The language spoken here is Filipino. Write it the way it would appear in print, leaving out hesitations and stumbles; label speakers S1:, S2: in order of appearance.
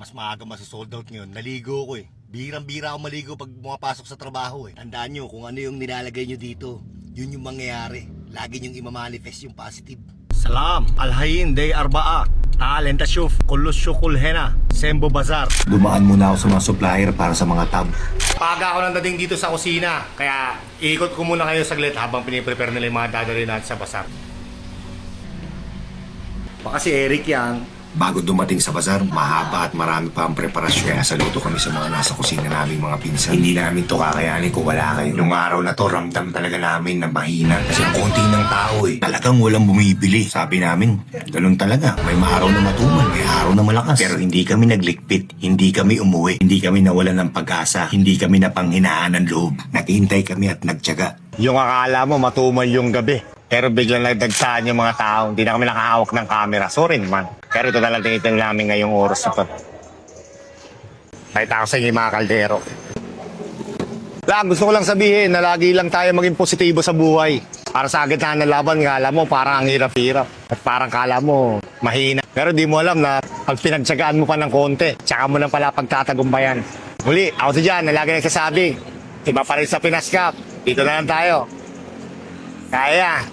S1: mas maaga masisold out ngayon. Naligo ko eh. Birang-bira ako maligo pag pumapasok sa trabaho eh. Tandaan nyo, kung ano yung nilalagay nyo dito, yun yung mangyayari. Lagi nyong imamanifest yung positive. Salam, alhayin, day arbaa. Talenta shuf, kulus shukul hena, Sembo Bazar.
S2: Dumaan muna ako sa mga supplier para sa mga tab.
S1: Paga ako nang dating dito sa kusina, kaya iikot ko muna kayo saglit habang piniprepare nila yung mga dadali natin sa bazar. Baka si Eric yan.
S2: Bago dumating sa bazar, mahaba at marami pa ang preparasyon. Kaya saludo kami sa mga nasa kusina naming mga pinsan. Hindi namin to kakayanin kung wala kayo. Nung araw na to, ramdam talaga namin na mahina. Kasi ang konti ng tao talagang walang bumibili. Sabi namin, ganun talaga. May araw na matumal, may araw na malakas. Pero hindi kami naglikpit, hindi kami umuwi, hindi kami nawalan ng pag-asa, hindi kami napanghinaan ng loob. Naghihintay kami at nagtiyaga.
S1: Yung akala mo matumal yung gabi. Pero biglang nagdagsaan yung mga tao, hindi na kami nakahawak ng camera. Sorry naman. Pero ito na lang tinitin namin ngayong oras na to. Kahit ako sa inyo mga kaldero. Gusto ko lang sabihin na lagi lang tayo maging positibo sa buhay. Para sa gitna ng laban, kala mo parang ang hirap-hirap. At parang kala mo mahina. Pero di mo alam na pag pinagtsagaan mo pa ng konti, tsaka mo lang pala pagtatagumpayan. Muli, ako sa dyan na lagi nagsasabi, iba pa rin sa Pinas Cup. Dito na lang tayo. Kaya.